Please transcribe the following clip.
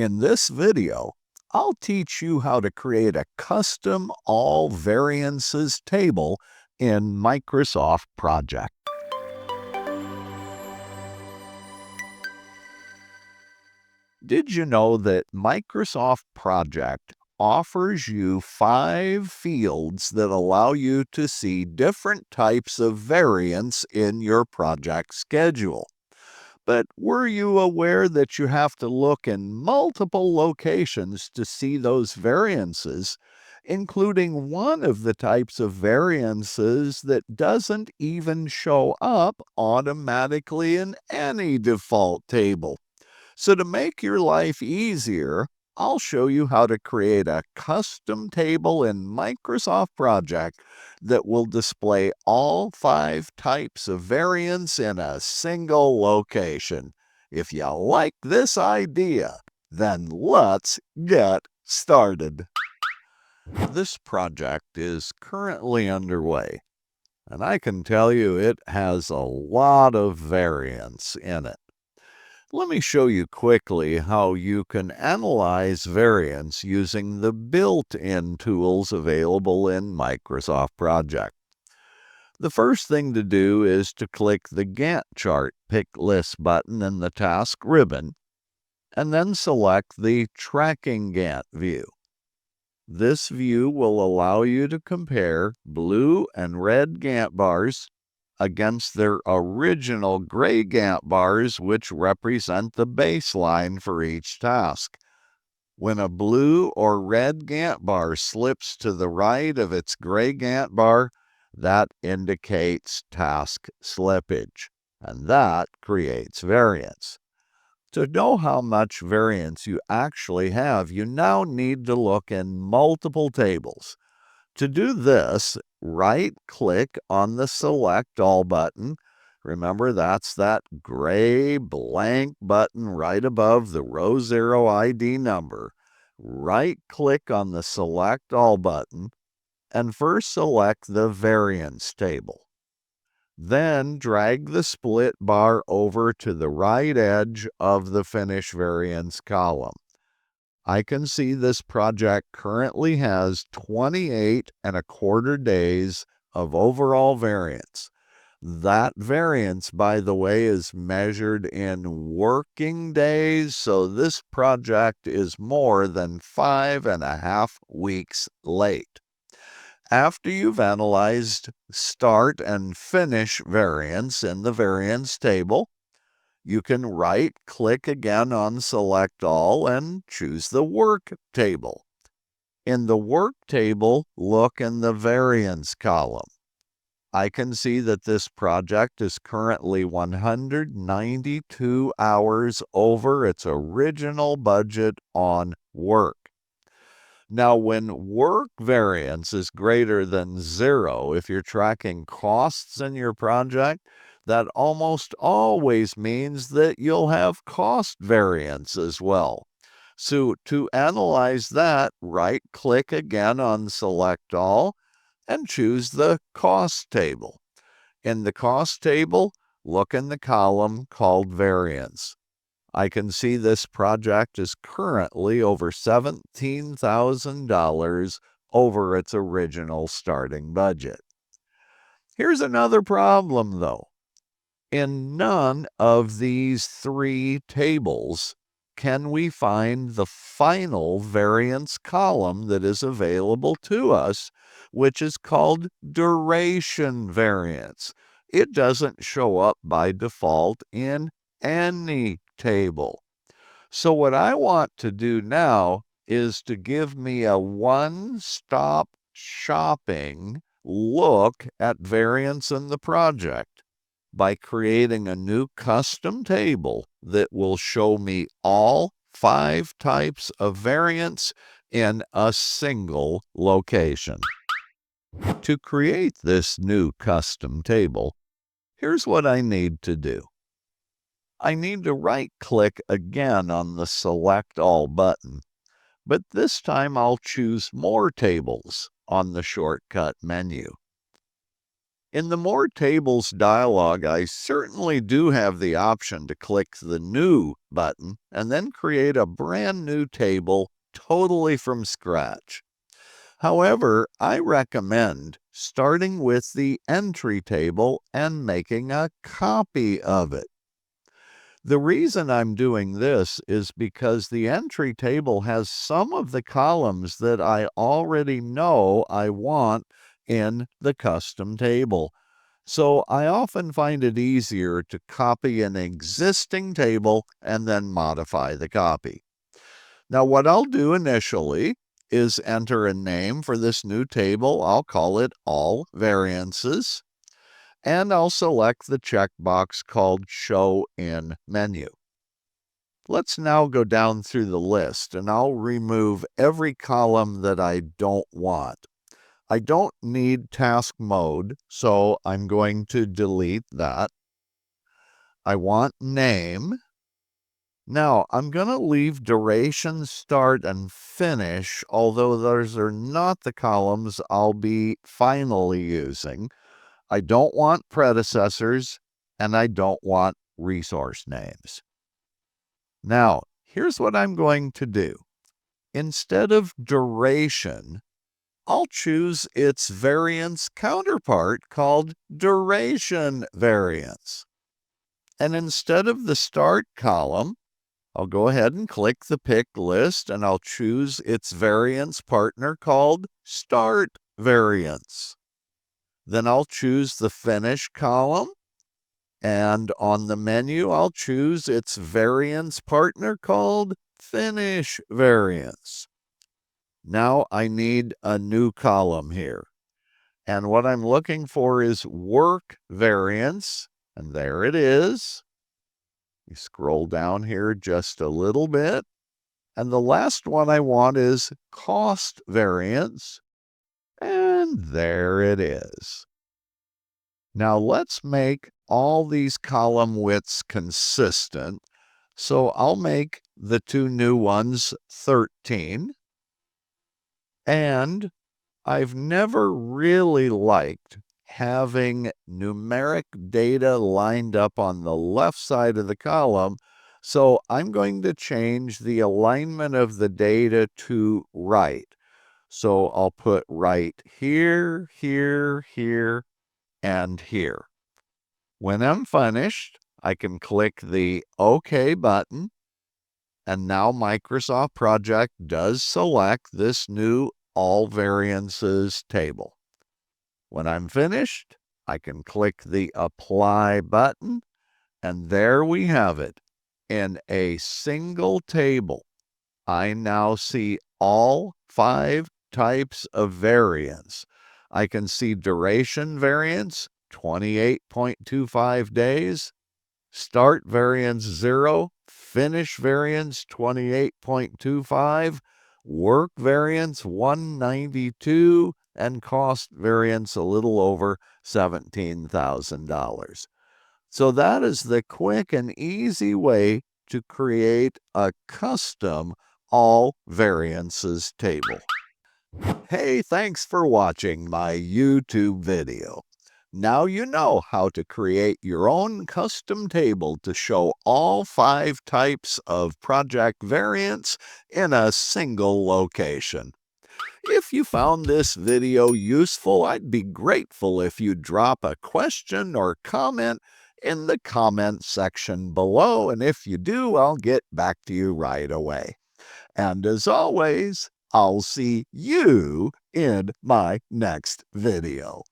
In this video, I'll teach you how to create a custom all variances table in Microsoft Project. Did you know that Microsoft Project offers you 5 fields that allow you to see different types of variance in your project schedule? But were you aware that you have to look in multiple locations to see those variances, including one of the types of variances that doesn't even show up automatically in any default table? So to make your life easier, I'll show you how to create a custom table in Microsoft Project that will display all 5 types of variance in a single location. If you like this idea, then let's get started. This project is currently underway, and I can tell you it has a lot of variance in it. Let me show you quickly how you can analyze variance using the built-in tools available in Microsoft Project. The first thing to do is to click the Gantt chart Pick List button in the task ribbon, and then select the Tracking Gantt view. This view will allow you to compare blue and red Gantt bars against their original gray Gantt bars, which represent the baseline for each task. When a blue or red Gantt bar slips to the right of its gray Gantt bar, that indicates task slippage, and that creates variance. To know how much variance you actually have, you now need to look in multiple tables. To do this, right-click on the Select All button. Remember, that's that gray blank button right above the row 0 ID number. Right-click on the Select All button and first select the Variance table. Then drag the split bar over to the right edge of the Finish Variance column. I can see this project currently has 28.25 days of overall variance. That variance, by the way, is measured in working days, so this project is more than 5.5 weeks late. After you've analyzed start and finish variance in the variance table, you can right-click again on Select All and choose the Work table. In the Work table, look in the Variance column. I can see that this project is currently 192 hours over its original budget on work. Now, when work variance is greater than 0, if you're tracking costs in your project, that almost always means that you'll have cost variance as well. So to analyze that, right-click again on Select All and choose the Cost table. In the Cost table, look in the column called Variance. I can see this project is currently over $17,000 over its original starting budget. Here's another problem, though. In none of these 3 tables can we find the final variance column that is available to us, which is called duration variance. It doesn't show up by default in any table. So what I want to do now is to give me a one-stop shopping look at variance in the project by creating a new custom table that will show me all 5 types of variance in a single location. To create this new custom table, here's what I need to do. I need to right-click again on the Select All button, but this time I'll choose More Tables on the shortcut menu. In the More Tables dialog, I certainly do have the option to click the New button and then create a brand new table totally from scratch. However, I recommend starting with the entry table and making a copy of it. The reason I'm doing this is because the entry table has some of the columns that I already know I want in the custom table. So I often find it easier to copy an existing table and then modify the copy. Now, what I'll do initially is enter a name for this new table. I'll call it All Variances, and I'll select the checkbox called Show in Menu. Let's now go down through the list, and I'll remove every column that I don't want. I don't need task mode, so I'm going to delete that. I want name. Now, I'm going to leave duration, start, and finish, although those are not the columns I'll be finally using. I don't want predecessors, and I don't want resource names. Now, here's what I'm going to do. Instead of duration, I'll choose its variance counterpart called duration variance. And instead of the start column, I'll go ahead and click the pick list and I'll choose its variance partner called start variance. Then I'll choose the finish column, and on the menu I'll choose its variance partner called finish variance. Now I need a new column here. And what I'm looking for is work variance, and there it is. You scroll down here just a little bit. And the last one I want is cost variance, and there it is. Now let's make all these column widths consistent. So I'll make the two new ones 13. And I've never really liked having numeric data lined up on the left side of the column, so I'm going to change the alignment of the data to right. So I'll put right here, here, here, and here. When I'm finished, I can click the OK button, and now Microsoft Project does select this new All Variances table. When I'm finished, I can click the Apply button, and there we have it. In a single table, I now see all 5 types of variance. I can see duration variance, 28.25 days, start variance 0, finish variance 28.25, work variance 192, and cost variance a little over $17,000. So that is the quick and easy way to create a custom all variances table. Hey, thanks for watching my YouTube video. Now you know how to create your own custom table to show all 5 types of project variance in a single location. If you found this video useful, I'd be grateful if you drop a question or comment in the comment section below, and if you do, I'll get back to you right away. And as always, I'll see you in my next video.